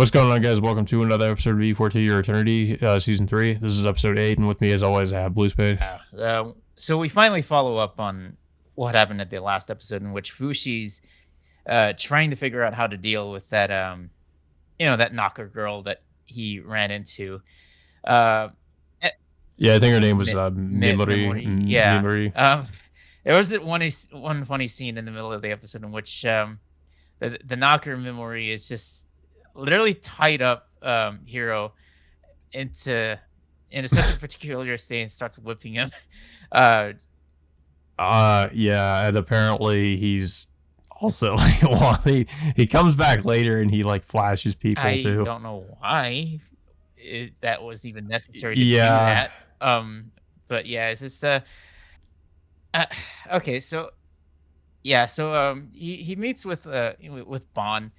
What's going on, guys? Welcome to another episode of E42 Your Eternity, Season 3. This is episode 8, and with me, as always, I have Blue Spade. So we finally follow up on what happened at the last episode, in which Fushi's trying to figure out how to deal with that, that knocker girl that he ran into. Uh, eh, Yeah, I think her name was Mimori. Yeah. Mimori. There was one funny scene in the middle of the episode in which the knocker Mimori is just literally tied up Hiro into such a particular state and starts whipping him. Yeah, and apparently he's also he comes back later and he flashes people too. I don't know why that was even necessary to do that. But yeah, it's just okay. So yeah, he meets with Bon,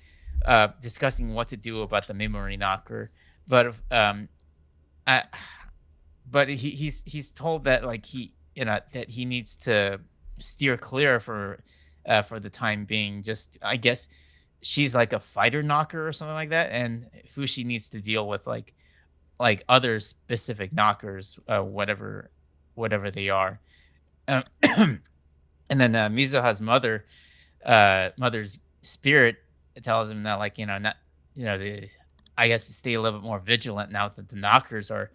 discussing what to do about the memory knocker, but I, but he's told that that he needs to steer clear for the time being. Just I guess she's like a fighter knocker or something like that, and Fushi needs to deal with like other specific knockers, whatever they are. Um, and then Mizoha's mother's spirit tells him that not I guess to stay a little bit more vigilant now that the knockers are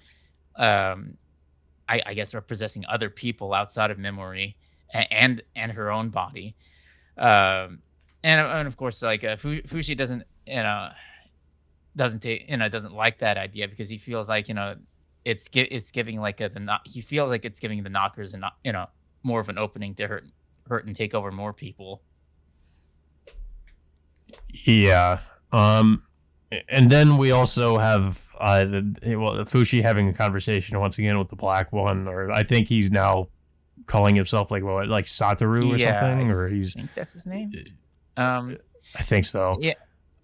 I guess are possessing other people outside of memory and her own body. And of course Fushi doesn't like that idea, because he feels like it's giving he feels like it's giving the knockers more of an opening to hurt and take over more people. Yeah. And then we also have Fushi having a conversation once again with the Black One, or I think he's now calling himself like Satoru or something, or I think that's his name. I think so. Yeah.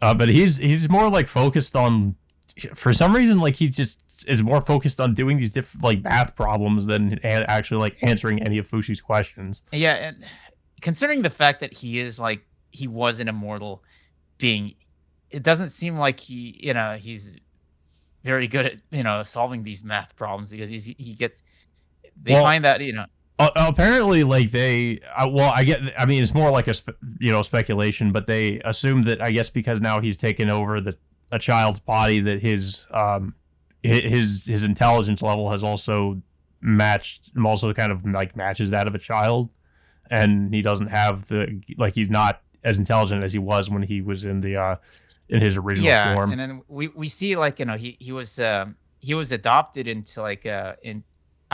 But he's more focused on, for some reason, he just is more focused on doing these different math problems than actually answering any of Fushi's questions. Yeah, and considering the fact that he was an immortal being, it doesn't seem like he's very good at solving these math problems, because they find that apparently I mean it's more like a speculation, but they assume that I guess because now he's taken over a child's body, that his intelligence level has also kind of matches that of a child, and he doesn't have he's not as intelligent as he was when he was in his original form. And then we see he was adopted into I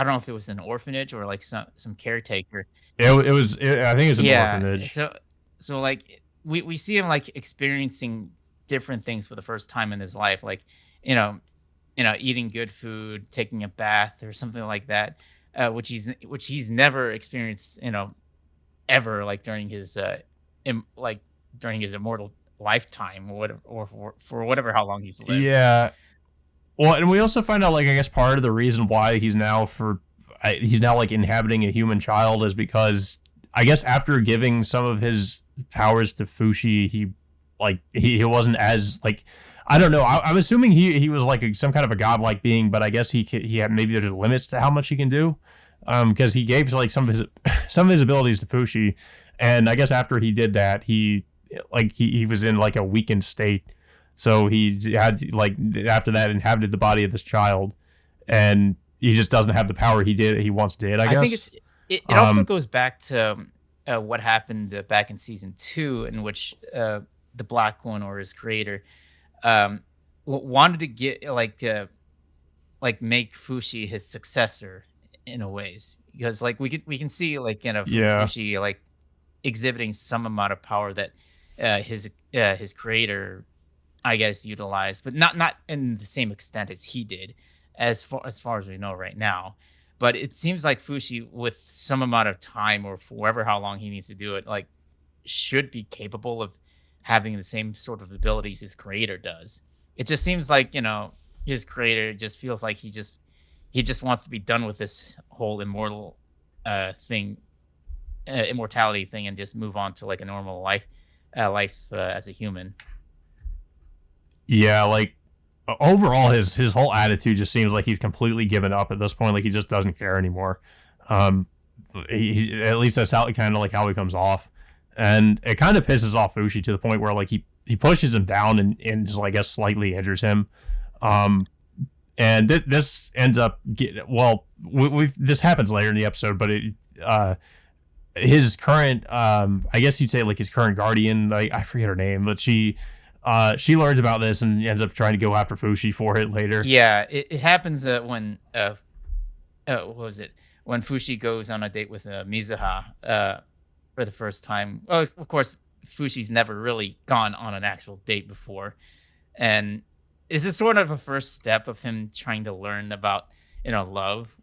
don't know if it was an orphanage or some caretaker. I think it was an orphanage. So we see him experiencing different things for the first time in his life, eating good food, taking a bath or something like that, which he's never experienced ever during his during his immortal lifetime, or for whatever how long he's lived. Yeah. Well, and we also find out I guess part of the reason why he's now inhabiting a human child is because I guess after giving some of his powers to Fushi, he wasn't as I don't know. I'm assuming he was some kind of a godlike being, but I guess he had, maybe there's limits to how much he can do, because he gave some of his abilities to Fushi, and I guess after he did that, he was in a weakened state, so he had after that inhabited the body of this child, and he just doesn't have the power he once did. I guess think it also goes back to what happened back in season 2, in which the Black One, or his creator, wanted to get make Fushi his successor in a ways, because we can see Fushi exhibiting some amount of power that his creator I guess utilized, but not in the same extent as he did, as far as we know right now. But it seems like Fushi, with some amount of time, or for however how long he needs to do it, should be capable of having the same sort of abilities his creator does. It just seems like his creator just feels like he just wants to be done with this whole immortality thing, and just move on to a normal life as a human. Yeah, like overall, his whole attitude just seems like he's completely given up at this point. Like he just doesn't care anymore. Um, at least that's how kind of like how he comes off, and it kind of pisses off Fushi to the point where like he pushes him down and just like I guess slightly injures him. Um, and this ends up well. This happens later in the episode, but his current I guess you'd say like his current guardian, like I forget her name, but she learns about this and ends up trying to go after Fushi for it later. Yeah, it happens when what was it? When Fushi goes on a date with Mizuha for the first time. Well, of course, Fushi's never really gone on an actual date before, and this is sort of a first step of him trying to learn about love,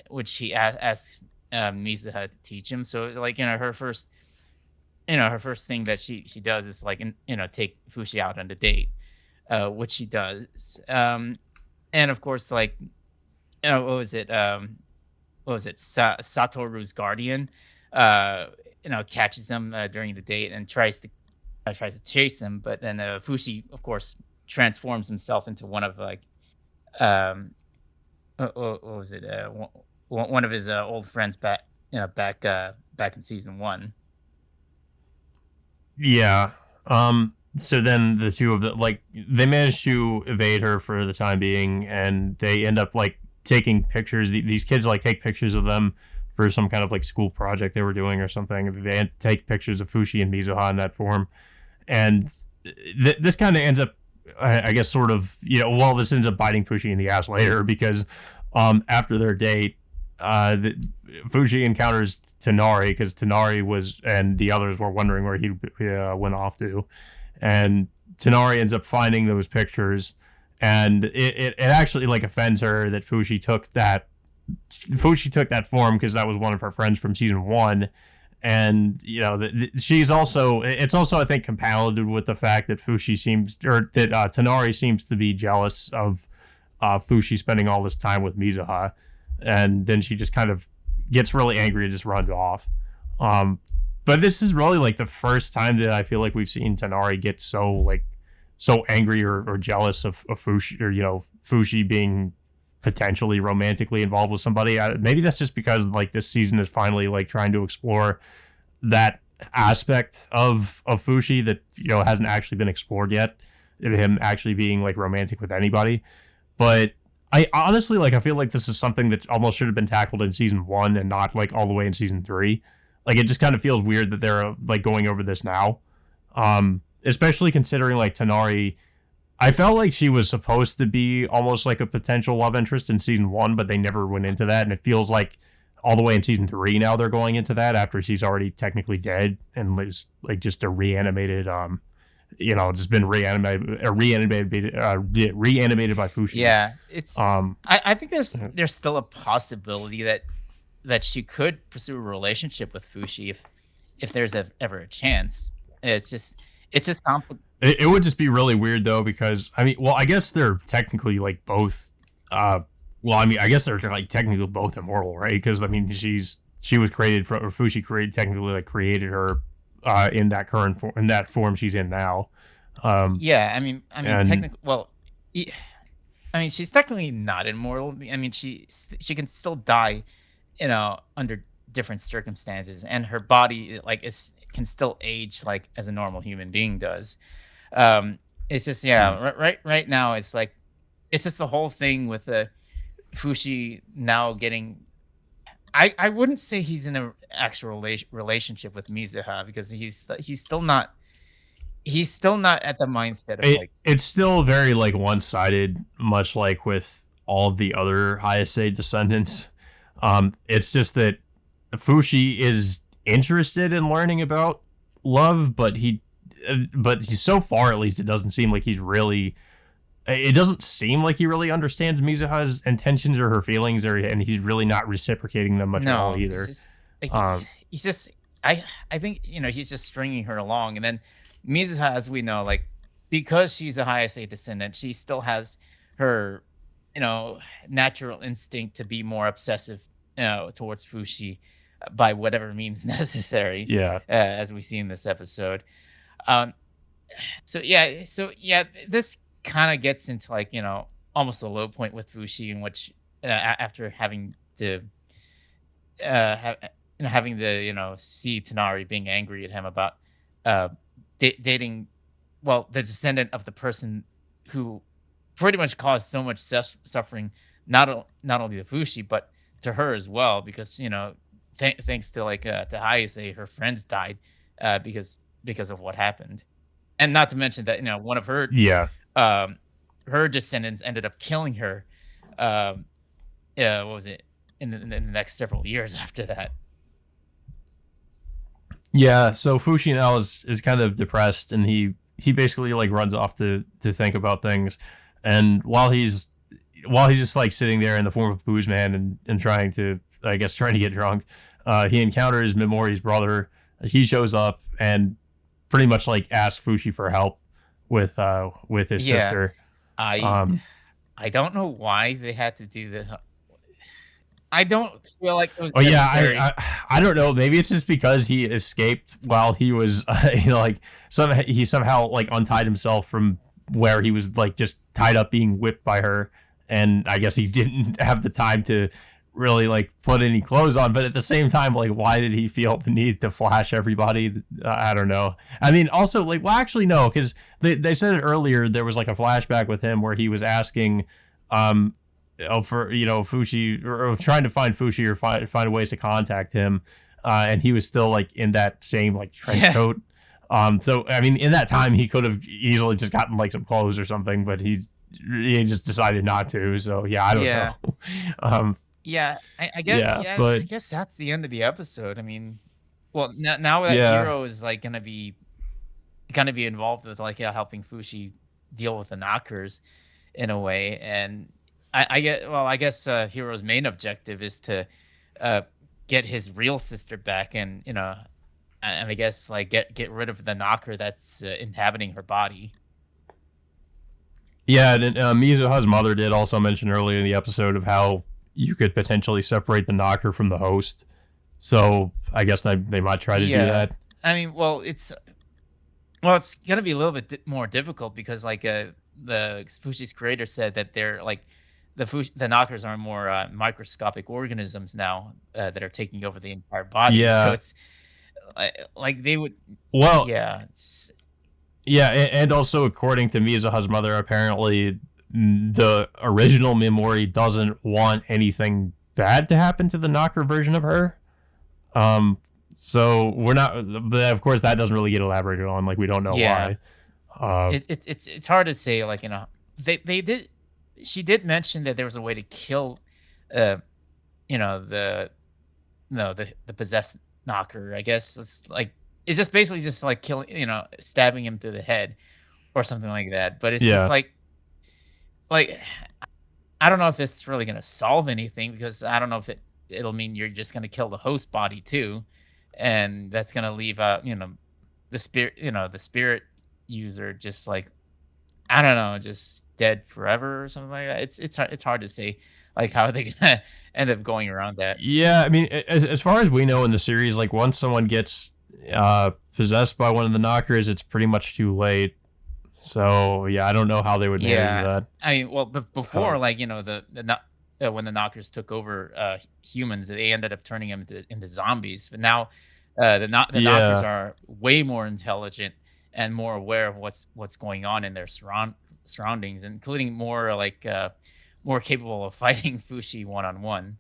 which he asks Mizuha to teach him. So like her first thing that she does is like take Fushi out on a date, which she does. And of course, like what was it? Satoru's guardian, catches him during the date and tries to chase him, but then Fushi, of course, transforms himself into one of like what was it? One of his old friends back in season one. Yeah. So then the two of them, like, they manage to evade her for the time being, and they end up like taking pictures. These kids like take pictures of them for some kind of like school project they were doing or something. They take pictures of Fushi and Mizuha in that form, and this kind of ends up, I guess, sort of, well, this ends up biting Fushi in the ass later because, after their date, Fushi encounters Tanari because Tanari and the others were wondering where he went off to, and Tanari ends up finding those pictures, and it actually like offends her that Fushi took that form because that was one of her friends from season one, and she's also it's also I think compounded with the fact that Tanari seems to be jealous of Fushi spending all this time with Mizuha, and then she just kind of gets really angry and just runs off. But this is really like the first time that I feel like we've seen Tanari get so angry or jealous of Fushi, or Fushi being potentially romantically involved with somebody. Maybe that's just because like this season is finally like trying to explore that aspect of Fushi that hasn't actually been explored yet, him actually being like romantic with anybody. But I honestly I feel like this is something that almost should have been tackled in season one and not like all the way in season three. Like it just kind of feels weird that they're like going over this now, especially considering like Tanari. I felt like she was supposed to be almost like a potential love interest in season one, but they never went into that, and it feels like all the way in season three now they're going into that after she's already technically dead and was like just a reanimated just been reanimated by Fushi. Yeah, it's. I think there's still a possibility that she could pursue a relationship with Fushi if there's ever a chance. It's just complicated. It would just be really weird though because I guess they're technically like both. I guess they're like technically both immortal, right? Because she was created from, or Fushi created her in that current form, in that form she's in now. Yeah, technically, well, she's technically not immortal. She can still die, under different circumstances, and her body can still age like as a normal human being does. It's just right now it's like it's just the whole thing with the Fushi now getting. I wouldn't say he's in an actual relationship with Mizuha because he's still not at the mindset of it's still very like one-sided, much like with all of the other Hayase descendants. It's just that Fushi is interested in learning about love, but he's so far, at least, it doesn't seem like he's really. It doesn't seem like he really understands Mizuha's intentions or her feelings, and he's really not reciprocating them much at all either. He's just I think he's just stringing her along, and then Mizuha, as we know, because she's a Hayase descendant, she still has her natural instinct to be more obsessive towards Fushi by whatever means necessary. Yeah, as we see in this episode. This kind of gets into like almost a low point with Fushi, in which after having to having to see Tanari being angry at him about uh dating, well, the descendant of the person who pretty much caused so much suffering, not only to Fushi but to her as well, because thanks to like to Hayase, her friends died because of what happened, and not to mention that one of Yeah. um her descendants ended up killing her. Yeah, what was it, in the next several years after that? Yeah, so Fushi now is kind of depressed, and he basically like runs off to think about things, and while he's just like sitting there in the form of Booze Man and trying to, I guess, trying to get drunk, he encounters Mimori's brother. He shows up and pretty much like asks Fushi for help with his Yeah, sister. I Um, I don't know why they had to do the. I don't feel like it was Oh yeah, necessary. I don't know. Maybe it's just because he escaped while he was like he somehow like untied himself from where he was like just tied up being whipped by her, and I guess he didn't have the time to really like put any clothes on. But at the same time, like why did he feel the need to flash everybody? I don't know. I mean, also like well, actually no, because they said it earlier. There was like a flashback with him where he was asking. Um, for Fushi or trying to find Fushi or find ways to contact him, and he was still like in that same like trench Yeah, coat. So I mean, in that time, he could have easily just gotten like some clothes or something, but he just decided not to. So yeah, I don't know. yeah, um, yeah. I guess, yeah, yeah. I but guess that's the end of the episode. I mean, well, now that yeah, Hero is like gonna be involved with like helping Fushi deal with the knockers in a way, and I get well, I guess Hero's main objective is to uh, get his real sister back, and and I guess like get rid of the knocker that's inhabiting her body. yeah. And Mizuha's mother did also mention earlier in the episode of how you could potentially separate the knocker from the host. So I guess they might try to do Yeah, that. I mean, well, it's gonna be a little bit more difficult because like the Fushi's creator said that they're like the knockers are more microscopic organisms now that are taking over the entire body. So Yeah. it's like they would, Well, yeah, it's yeah, and also according to Mizuha's mother, apparently the original Mimori doesn't want anything bad to happen to the Knocker version of her. Um, so we're not, but of course that doesn't really get elaborated on. Like we don't know yeah. why. Uh, It's hard to say. Like they did. She did mention that there was a way to kill, uh, the no the possessed knocker. I guess it's just basically just like killing, stabbing him through the head or something like that. But it's just yeah, like I don't know if it's really gonna solve anything, because I don't know if it'll mean you're just gonna kill the host body too, and that's gonna leave out the spirit user just like, I don't know, just dead forever or something like that. It's hard to say like how are they gonna end up going around that. yeah. I mean, as far as we know in the series, like once someone gets possessed by one of the Knockers, it's pretty much too late. So yeah, I don't know how they would manage Yeah, that. I mean, well, before Um, like when the knockers took over humans, they ended up turning them into zombies. But now the knockers yeah, are way more intelligent and more aware of what's going on in their surroundings, including more capable of fighting Fushi one on one.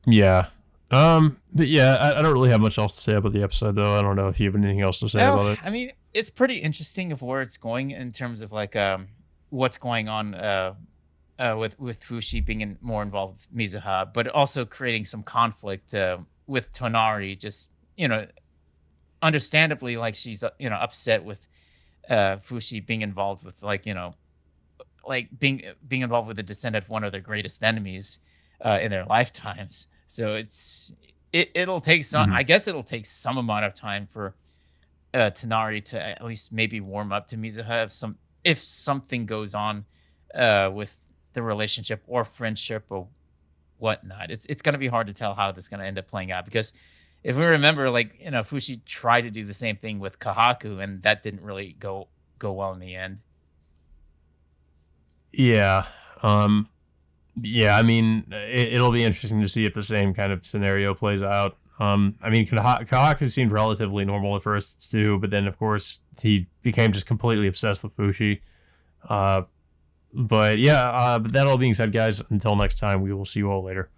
yeah. But yeah, I don't really have much else to say about the episode, though. I don't know if you have anything else to say Well, about it. I mean, it's pretty interesting of where it's going in terms of like what's going on with Fushi being more involved with Mizuha, but also creating some conflict with Tonari. Just understandably, like she's upset with Fushi being involved with like being involved with the descendant of one of their greatest enemies in their lifetimes. So it'll take some. Hmm. I guess it'll take some amount of time for Tanari to at least maybe warm up to Mizuha if something goes on with the relationship or friendship or whatnot. It's gonna be hard to tell how this is gonna end up playing out, because if we remember, like Fushi tried to do the same thing with Kahaku, and that didn't really go well in the end. Yeah. Yeah, I mean, it'll be interesting to see if the same kind of scenario plays out. I mean, Kahaku seemed relatively normal at first too, but then of course he became just completely obsessed with Fushi. But yeah, but that all being said, guys, until next time, we will see you all later.